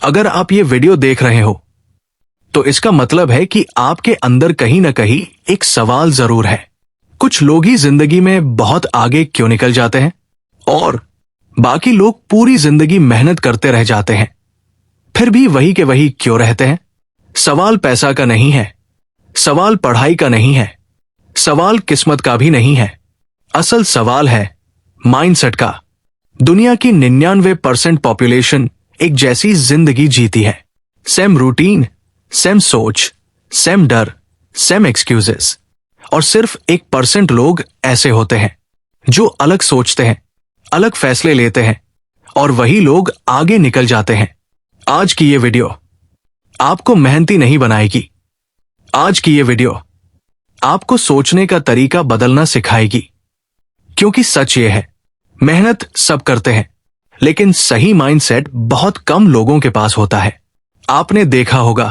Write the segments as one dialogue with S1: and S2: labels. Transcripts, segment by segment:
S1: अगर आप ये वीडियो देख रहे हो तो इसका मतलब है कि आपके अंदर कहीं ना कहीं एक सवाल जरूर है। कुछ लोग ही जिंदगी में बहुत आगे क्यों निकल जाते हैं और बाकी लोग पूरी जिंदगी मेहनत करते रह जाते हैं, फिर भी वही के वही क्यों रहते हैं? सवाल पैसा का नहीं है, सवाल पढ़ाई का नहीं है, सवाल किस्मत का भी नहीं है। असल सवाल है माइंडसेट का। दुनिया की 99% पॉपुलेशन एक जैसी जिंदगी जीती है, सेम रूटीन, सेम सोच, सेम डर, सेम एक्सक्यूजेस, और सिर्फ 1% लोग ऐसे होते हैं जो अलग सोचते हैं, अलग फैसले लेते हैं, और वही लोग आगे निकल जाते हैं। आज की ये वीडियो आपको मेहनती नहीं बनाएगी। आज की ये वीडियो आपको सोचने का तरीका बदलना सिखाएगी, क्योंकि सच ये है, मेहनत सब करते हैं लेकिन सही माइंडसेट बहुत कम लोगों के पास होता है। आपने देखा होगा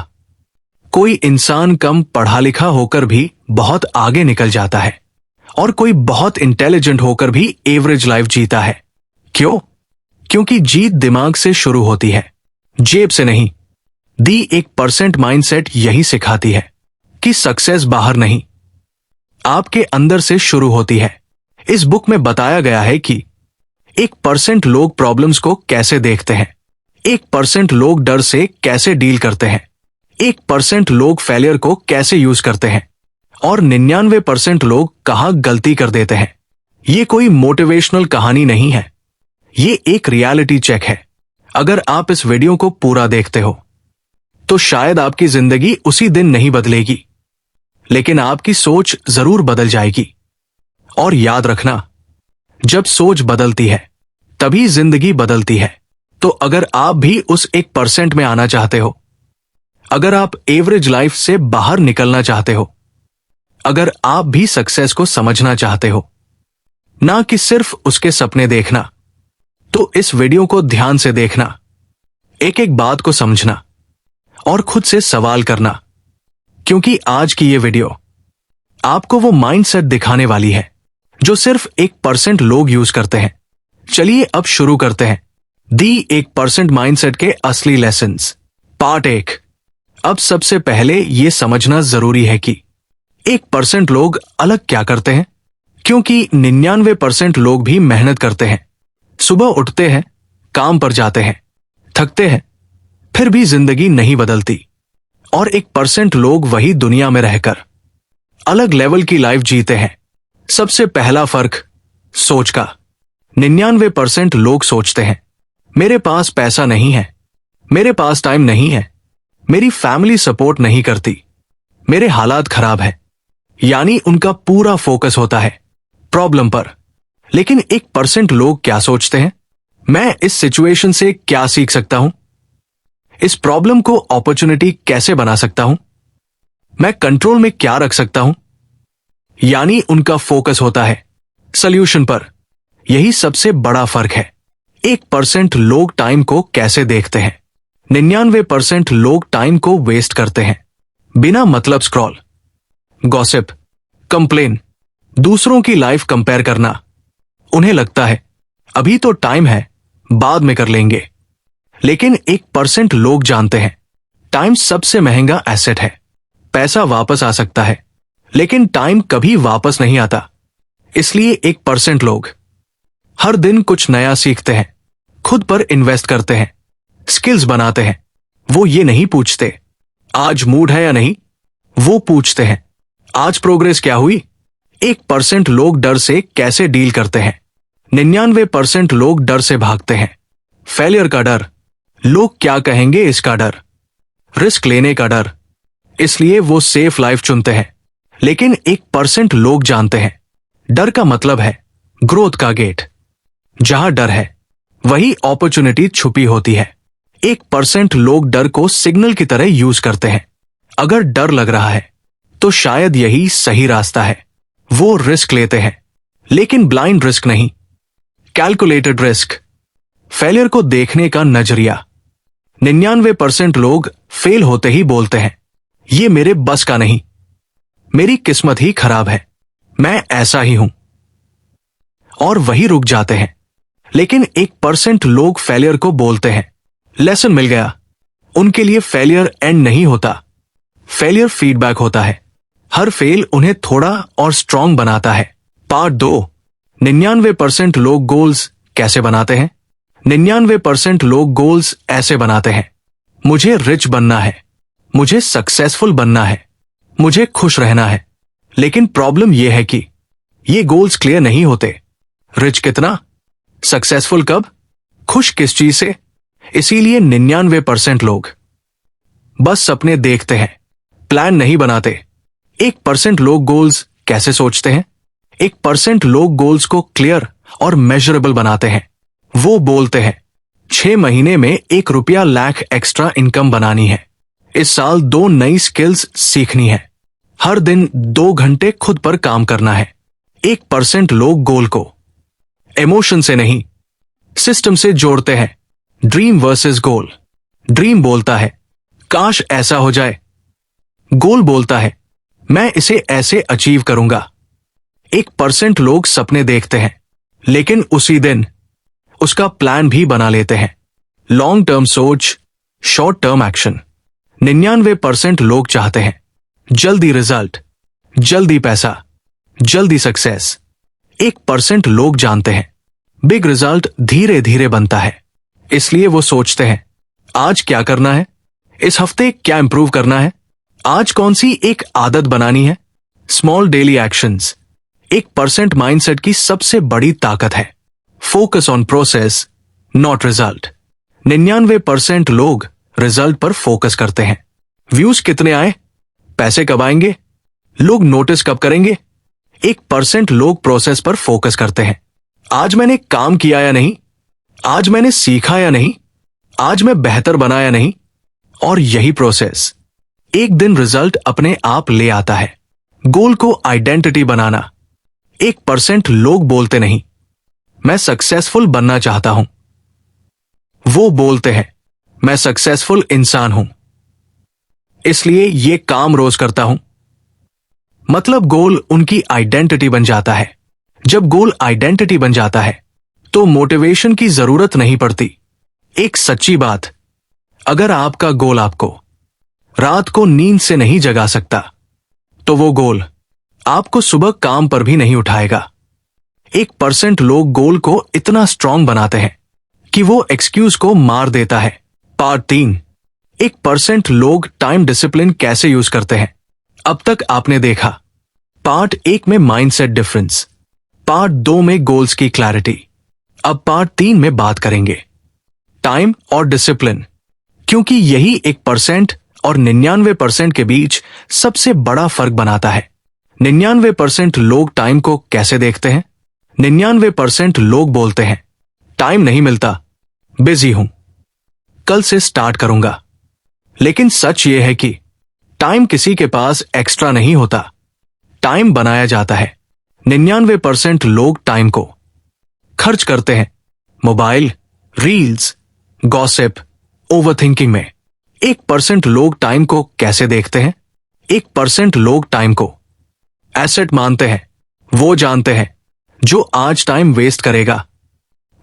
S1: कोई इंसान कम पढ़ा लिखा होकर भी बहुत आगे निकल जाता है और कोई बहुत इंटेलिजेंट होकर भी एवरेज लाइफ जीता है। क्यों? क्योंकि जीत दिमाग से शुरू होती है, जेब से नहीं। दी 1% माइंडसेट यही सिखाती है कि सक्सेस बाहर नहीं, आपके अंदर से शुरू होती है। इस बुक में बताया गया है कि 1% लोग प्रॉब्लम्स को कैसे देखते हैं, 1% लोग डर से कैसे डील करते हैं, 1% लोग फेलियर को कैसे यूज करते हैं, और 99% लोग कहां गलती कर देते हैं। ये कोई मोटिवेशनल कहानी नहीं है, ये एक रियलिटी चेक है। अगर आप इस वीडियो को पूरा देखते हो तो शायद आपकी जिंदगी उसी दिन नहीं बदलेगी, लेकिन आपकी सोच जरूर बदल जाएगी। और याद रखना, जब सोच बदलती है तभी जिंदगी बदलती है। तो अगर आप भी उस 1% में आना चाहते हो, अगर आप एवरेज लाइफ से बाहर निकलना चाहते हो, अगर आप भी सक्सेस को समझना चाहते हो, ना कि सिर्फ उसके सपने देखना, तो इस वीडियो को ध्यान से देखना, एक एक बात को समझना और खुद से सवाल करना, क्योंकि आज की ये वीडियो आपको वो माइंडसेट दिखाने वाली है जो सिर्फ 1% लोग यूज करते हैं। चलिए अब शुरू करते हैं दी 1% माइंडसेट के असली लेसन्स, पार्ट 1। अब सबसे पहले यह समझना जरूरी है कि 1% लोग अलग क्या करते हैं, क्योंकि 99% लोग भी मेहनत करते हैं, सुबह उठते हैं, काम पर जाते हैं, थकते हैं, फिर भी जिंदगी नहीं बदलती। और 1% लोग वही दुनिया में रहकर अलग लेवल की लाइफ जीते हैं। सबसे पहला फर्क सोच का। 99% लोग सोचते हैं मेरे पास पैसा नहीं है, मेरे पास टाइम नहीं है, मेरी फैमिली सपोर्ट नहीं करती, मेरे हालात खराब है। यानी उनका पूरा फोकस होता है प्रॉब्लम पर। लेकिन 1% लोग क्या सोचते हैं, मैं इस सिचुएशन से क्या सीख सकता हूं, इस प्रॉब्लम को अपॉर्चुनिटी कैसे बना सकता हूं, मैं कंट्रोल में क्या रख सकता हूं। यानी उनका फोकस होता है सॉल्यूशन पर। यही सबसे बड़ा फर्क है। 1% लोग टाइम को कैसे देखते हैं, 99% लोग टाइम को वेस्ट करते हैं, बिना मतलब स्क्रॉल, गॉसिप, कंप्लेन, दूसरों की लाइफ कंपेयर करना। उन्हें लगता है अभी तो टाइम है, बाद में कर लेंगे। लेकिन 1% लोग जानते हैं टाइम सबसे महंगा एसेट है। पैसा वापस आ सकता है लेकिन टाइम कभी वापस नहीं आता। इसलिए 1% लोग हर दिन कुछ नया सीखते हैं, खुद पर इन्वेस्ट करते हैं, स्किल्स बनाते हैं। वो ये नहीं पूछते आज मूड है या नहीं, वो पूछते हैं आज प्रोग्रेस क्या हुई। 1% लोग डर से कैसे डील करते हैं, 99% लोग डर से भागते हैं। फेलियर का डर, लोग क्या कहेंगे इसका डर, रिस्क लेने का डर, इसलिए वो सेफ लाइफ चुनते हैं। लेकिन 1% लोग जानते हैं डर का मतलब है ग्रोथ का गेट। जहां डर है वही अपॉर्चुनिटी छुपी होती है। 1% लोग डर को सिग्नल की तरह यूज करते हैं। अगर डर लग रहा है तो शायद यही सही रास्ता है। वो रिस्क लेते हैं, लेकिन ब्लाइंड रिस्क नहीं, कैलकुलेटेड रिस्क। फेलियर को देखने का नजरिया। 99% लोग फेल होते ही बोलते हैं ये मेरे बस का नहीं, मेरी किस्मत ही खराब है, मैं ऐसा ही हूं, और वही रुक जाते हैं। लेकिन 1% लोग फेलियर को बोलते हैं लेसन मिल गया, उनके लिए फेलियर एंड नहीं होता, फेलियर फीडबैक होता है। हर फेल उन्हें थोड़ा और स्ट्रांग बनाता है। पार्ट 2, 99% लोग गोल्स कैसे बनाते हैं। 99% लोग गोल्स ऐसे बनाते हैं। मुझे रिच बनना है, मुझे सक्सेसफुल बनना है, मुझे खुश रहना है। लेकिन प्रॉब्लम यह है कि ये गोल्स क्लियर नहीं होते। रिच कितना, सक्सेसफुल कब, खुश किस चीज से। इसीलिए 99% लोग बस सपने देखते हैं, प्लान नहीं बनाते। 1% लोग गोल्स कैसे सोचते हैं। 1% लोग गोल्स को क्लियर और मेजरेबल बनाते हैं। वो बोलते हैं 6 महीने में 1 रुपया लाख एक्स्ट्रा इनकम बनानी है, इस साल 2 नई स्किल्स सीखनी है, हर दिन 2 घंटे खुद पर काम करना है। 1% लोग गोल को इमोशन से नहीं, सिस्टम से जोड़ते हैं। Dream versus goal. ड्रीम बोलता है काश ऐसा हो जाए, गोल बोलता है मैं इसे ऐसे अचीव करूंगा। 1% लोग सपने देखते हैं, लेकिन उसी दिन उसका प्लान भी बना लेते हैं। लॉन्ग टर्म सोच, शॉर्ट टर्म एक्शन। 99% लोग चाहते हैं जल्दी रिजल्ट, जल्दी पैसा, जल्दी सक्सेस। 1% लोग जानते हैं बिग रिजल्ट धीरे धीरे बनता है। इसलिए वो सोचते हैं आज क्या करना है, इस हफ्ते क्या इंप्रूव करना है, आज कौन सी एक आदत बनानी है। Small daily actions. 1% माइंडसेट की सबसे बड़ी ताकत है focus on process not result. 99% लोग रिजल्ट पर फोकस करते हैं। व्यूज कितने आए, पैसे कब आएंगे, लोग नोटिस कब करेंगे। 1% लोग प्रोसेस पर फोकस करते हैं। आज मैंने काम किया या नहीं, आज मैंने सीखा या नहीं, आज मैं बेहतर बना या नहीं। और यही प्रोसेस एक दिन रिजल्ट अपने आप ले आता है। गोल को आइडेंटिटी बनाना। 1% लोग बोलते नहीं मैं सक्सेसफुल बनना चाहता हूं, वो बोलते हैं मैं सक्सेसफुल इंसान हूं, इसलिए ये काम रोज करता हूं। मतलब गोल उनकी आइडेंटिटी बन जाता है। जब गोल आइडेंटिटी बन जाता है तो मोटिवेशन की जरूरत नहीं पड़ती। एक सच्ची बात, अगर आपका गोल आपको रात को नींद से नहीं जगा सकता, तो वो गोल आपको सुबह काम पर भी नहीं उठाएगा। 1% लोग गोल को इतना स्ट्रांग बनाते हैं कि वो एक्सक्यूज को मार देता है। पार्ट 3, 1% लोग टाइम डिसिप्लिन कैसे यूज करते हैं। अब तक आपने देखा पार्ट 1 में माइंडसेट डिफरेंस, पार्ट 2 में गोल्स की क्लैरिटी। अब पार्ट 3 में बात करेंगे टाइम और डिसिप्लिन, क्योंकि यही 1% और 99% के बीच सबसे बड़ा फर्क बनाता है। 99% लोग टाइम को कैसे देखते हैं। 99% लोग बोलते हैं टाइम नहीं मिलता, बिजी हूं, कल से स्टार्ट करूंगा। लेकिन सच यह है कि टाइम किसी के पास एक्स्ट्रा नहीं होता, टाइम बनाया जाता है। 99% लोग टाइम को खर्च करते हैं मोबाइल, रील्स, गॉसिप, ओवरथिंकिंग में। 1% लोग टाइम को कैसे देखते हैं। 1% लोग टाइम को एसेट मानते हैं। वो जानते हैं जो आज टाइम वेस्ट करेगा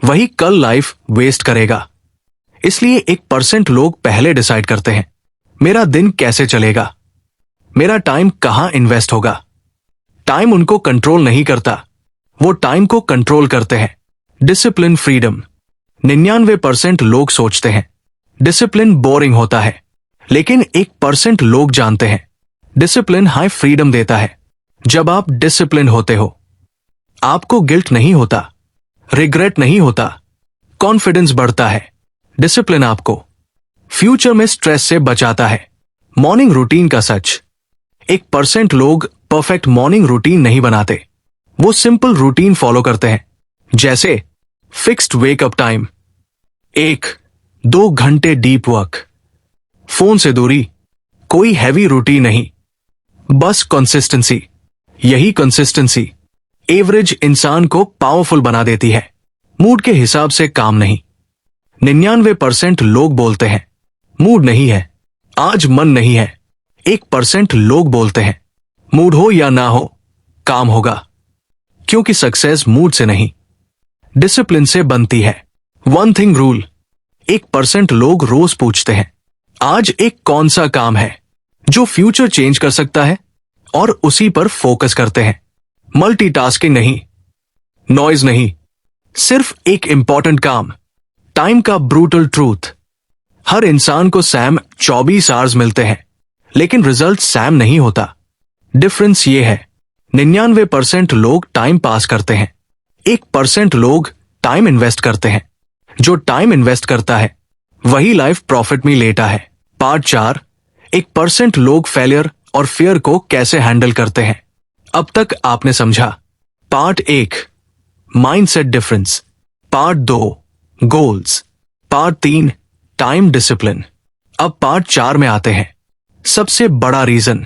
S1: वही कल लाइफ वेस्ट करेगा। इसलिए 1% लोग पहले डिसाइड करते हैं मेरा दिन कैसे चलेगा, मेरा टाइम कहां इन्वेस्ट होगा। टाइम उनको कंट्रोल नहीं करता, वो टाइम को कंट्रोल करते हैं। Discipline freedom. 99% लोग सोचते हैं डिसिप्लिन बोरिंग होता है, लेकिन 1% लोग जानते हैं डिसिप्लिन हाई फ्रीडम देता है। जब आप डिसिप्लिन होते हो आपको गिल्ट नहीं होता, रिग्रेट नहीं होता, कॉन्फिडेंस बढ़ता है। डिसिप्लिन आपको फ्यूचर में स्ट्रेस से बचाता है। मॉर्निंग रूटीन का सच। 1% लोग परफेक्ट मॉर्निंग रूटीन नहीं बनाते, वो सिंपल रूटीन फॉलो करते हैं, जैसे फिक्स्ड वेकअप टाइम, 1-2 घंटे डीप वर्क, फोन से दूरी, कोई हैवी रूटीन नहीं, बस कंसिस्टेंसी। यही कंसिस्टेंसी एवरेज इंसान को पावरफुल बना देती है, मूड के हिसाब से काम नहीं। 99% लोग बोलते हैं मूड नहीं है, आज मन नहीं है। 1% लोग बोलते हैं मूड हो या ना हो काम होगा, क्योंकि सक्सेस मूड से नहीं डिसिप्लिन से बनती है। 1 थिंग रूल। 1% लोग रोज पूछते हैं आज एक कौन सा काम है जो फ्यूचर चेंज कर सकता है, और उसी पर फोकस करते हैं। मल्टीटास्किंग नहीं, नॉइज नहीं, सिर्फ एक इंपॉर्टेंट काम। टाइम का ब्रूटल ट्रूथ। हर इंसान को सैम 24 आवर्स मिलते हैं, लेकिन रिजल्ट सैम नहीं होता। डिफरेंस ये है, 99% लोग टाइम पास करते हैं, 1% लोग टाइम इन्वेस्ट करते हैं। जो टाइम इन्वेस्ट करता है वही लाइफ प्रॉफिट में लेता है। पार्ट 4, 1% लोग फेलियर और फियर को कैसे हैंडल करते हैं। अब तक आपने समझा part 1 mindset difference, part 2 goals, part 3 time discipline. अब पार्ट 4 में आते हैं, सबसे बड़ा रीजन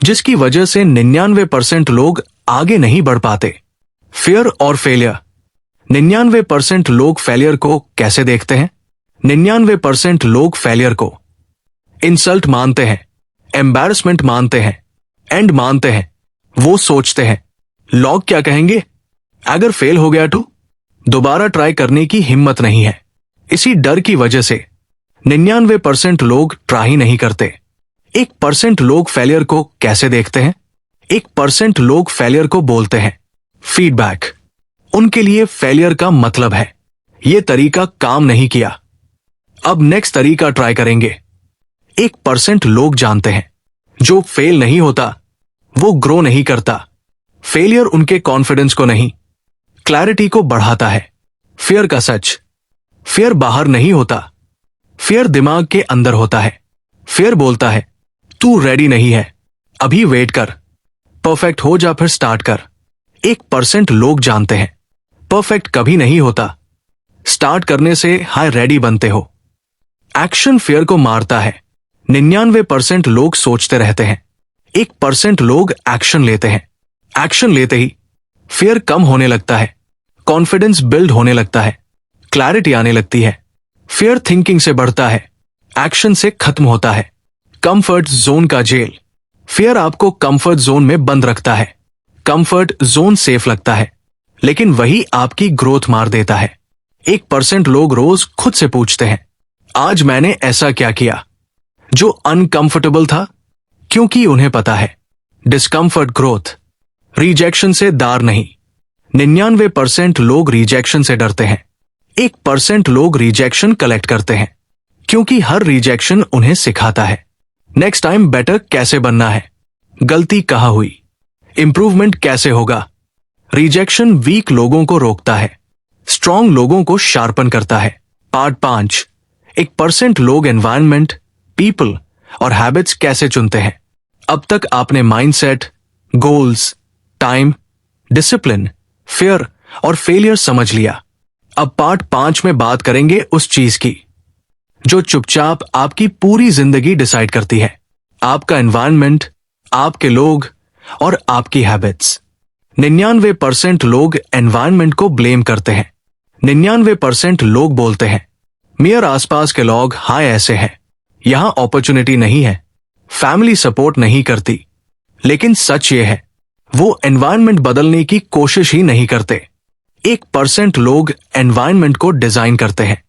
S1: जिसकी वजह से 99% लोग आगे नहीं बढ़ पाते, फियर और फेलियर। 99% लोग फेलियर को कैसे देखते हैं? 99% लोग फेलियर को इंसल्ट मानते हैं, एम्बैरसमेंट मानते हैं, एंड मानते हैं। वो सोचते हैं लोग क्या कहेंगे, अगर फेल हो गया तो दोबारा ट्राई करने की हिम्मत नहीं है। इसी डर की वजह से 99% लोग ट्राई नहीं करते। 1% लोग फेलियर को कैसे देखते हैं? 1% लोग फेलियर को बोलते हैं फीडबैक। उनके लिए फेलियर का मतलब है यह तरीका काम नहीं किया, अब नेक्स्ट तरीका ट्राई करेंगे। 1% लोग जानते हैं जो फेल नहीं होता वो ग्रो नहीं करता। फेलियर उनके कॉन्फिडेंस को नहीं, क्लैरिटी को बढ़ाता है। फियर का सच, फियर बाहर नहीं होता, फियर दिमाग के अंदर होता है। फियर बोलता है तू रेडी नहीं है, अभी वेट कर, परफेक्ट हो जा फिर स्टार्ट कर। 1% लोग जानते हैं परफेक्ट कभी नहीं होता, स्टार्ट करने से हाई रेडी बनते हो। एक्शन फियर को मारता है। 99% लोग सोचते रहते हैं, 1% लोग एक्शन लेते हैं। एक्शन लेते ही फियर कम होने लगता है, कॉन्फिडेंस बिल्ड होने लगता है, क्लैरिटी आने लगती है। फियर थिंकिंग से बढ़ता है, एक्शन से खत्म होता है। कंफर्ट जोन का जेल। फियर आपको कंफर्ट जोन में बंद रखता है। कंफर्ट जोन सेफ लगता है, लेकिन वही आपकी ग्रोथ मार देता है। 1% लोग रोज खुद से पूछते हैं आज मैंने ऐसा क्या किया जो अनकंफर्टेबल था, क्योंकि उन्हें पता है डिस्कंफर्ट ग्रोथ। रिजेक्शन से डर नहीं। 99% लोग रिजेक्शन से डरते हैं, 1% लोग रिजेक्शन कलेक्ट करते हैं, क्योंकि हर रिजेक्शन उन्हें सिखाता है नेक्स्ट टाइम बेटर कैसे बनना है, गलती कहां हुई, इंप्रूवमेंट कैसे होगा। रिजेक्शन वीक लोगों को रोकता है, स्ट्रांग लोगों को शार्पन करता है। पार्ट 5 1% लोग एनवायरनमेंट, पीपल और हैबिट्स कैसे चुनते हैं। अब तक आपने mindset, goals, time, discipline, fear और फेलियर समझ लिया। अब पार्ट 5 में बात करेंगे उस चीज की जो चुपचाप आपकी पूरी जिंदगी डिसाइड करती है, आपका एनवायरनमेंट, आपके लोग और आपकी हैबिट्स। 99% लोग एनवायरनमेंट को ब्लेम करते हैं। 99% लोग बोलते हैं मेरे आसपास के लोग हाय ऐसे हैं, यहां अपॉर्चुनिटी नहीं है, फैमिली सपोर्ट नहीं करती। लेकिन सच ये है वो एनवायरनमेंट बदलने की कोशिश ही नहीं करते। 1% लोग एनवायरनमेंट को डिजाइन करते हैं,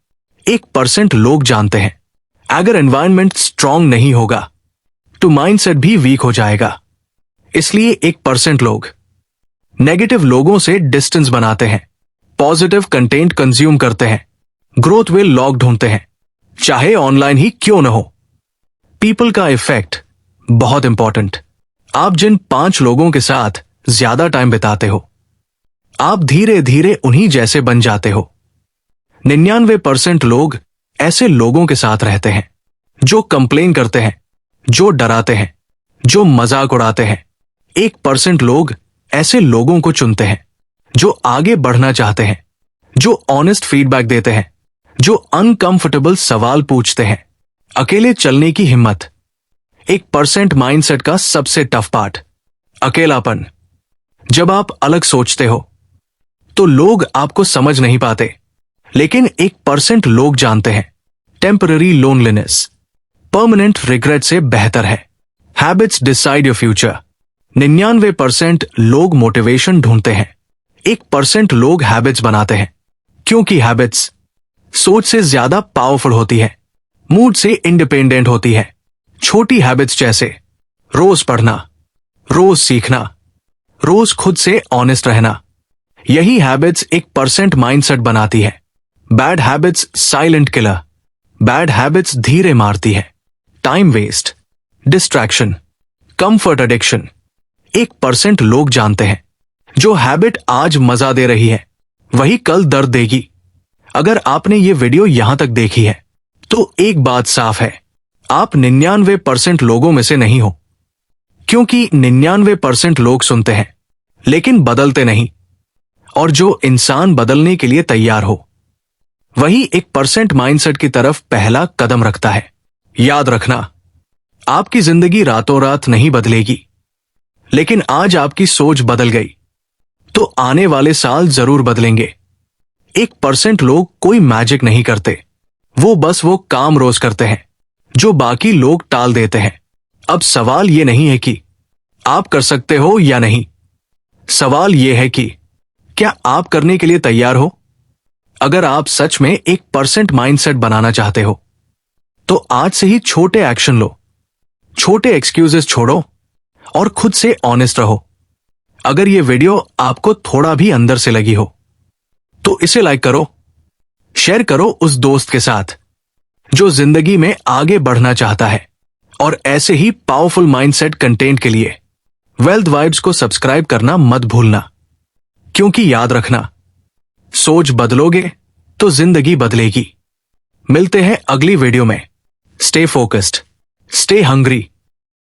S1: 1% लोग जानते हैं अगर एनवायरनमेंट स्ट्रांग नहीं होगा तो माइंडसेट भी वीक हो जाएगा। इसलिए 1% लोग नेगेटिव लोगों से डिस्टेंस बनाते हैं, पॉजिटिव कंटेंट कंज्यूम करते हैं, ग्रोथ विल लॉक ढूंढते हैं, चाहे ऑनलाइन ही क्यों न हो। पीपल का इफेक्ट बहुत इंपॉर्टेंट। आप जिन 5 लोगों के साथ ज्यादा टाइम बिताते हो, आप धीरे धीरे उन्हीं जैसे बन जाते हो। 99% लोग ऐसे लोगों के साथ रहते हैं जो कंप्लेन करते हैं, जो डराते हैं, जो मजाक उड़ाते हैं। 1% लोग ऐसे लोगों को चुनते हैं जो आगे बढ़ना चाहते हैं, जो ऑनेस्ट फीडबैक देते हैं, जो अनकंफर्टेबल सवाल पूछते हैं। अकेले चलने की हिम्मत। 1% माइंडसेट का सबसे टफ पार्ट, अकेलापन। जब आप अलग सोचते हो तो लोग आपको समझ नहीं पाते, लेकिन 1% लोग जानते हैं टेम्पररी लोनलीनेस परमानेंट रिग्रेट से बेहतर है। Habits decide your future. 99% लोग मोटिवेशन ढूंढते हैं, 1% लोग हैबिट्स बनाते हैं, क्योंकि हैबिट्स सोच से ज्यादा पावरफुल होती है। मूड से इंडिपेंडेंट होती है। छोटी हैबिट्स जैसे रोज पढ़ना, रोज सीखना, रोज खुद से ऑनेस्ट रहना, यही हैबिट्स 1% माइंडसेट बनाती है। Bad habits silent killer, bad habits धीरे मारती है। Time waste, distraction, comfort addiction, 1% लोग जानते हैं जो हैबिट आज मजा दे रही है वही कल दर्द देगी। अगर आपने ये वीडियो यहां तक देखी है तो एक बात साफ है, आप 99% लोगों में से नहीं हो। क्योंकि 99% लोग सुनते हैं लेकिन बदलते नहीं, और जो इंसान बदलने के लिए तैयार हो वही 1% माइंडसेट की तरफ पहला कदम रखता है। याद रखना, आपकी जिंदगी रातों रात नहीं बदलेगी, लेकिन आज आपकी सोच बदल गई तो आने वाले साल जरूर बदलेंगे। 1% लोग कोई मैजिक नहीं करते, वो काम रोज करते हैं जो बाकी लोग टाल देते हैं। अब सवाल ये नहीं है कि आप कर सकते हो या नहीं, सवाल ये है कि क्या आप करने के लिए तैयार हो। अगर आप सच में 1% माइंडसेट बनाना चाहते हो तो आज से ही छोटे एक्शन लो, छोटे एक्सक्यूजेस छोड़ो और खुद से ऑनेस्ट रहो। अगर ये वीडियो आपको थोड़ा भी अंदर से लगी हो तो इसे लाइक करो, शेयर करो उस दोस्त के साथ जो जिंदगी में आगे बढ़ना चाहता है। और ऐसे ही पावरफुल माइंडसेट कंटेंट के लिए वेल्थ वाइब्स को सब्सक्राइब करना मत भूलना, क्योंकि याद रखना, सोच बदलोगे तो जिंदगी बदलेगी। मिलते हैं अगली वीडियो में। Stay focused, stay hungry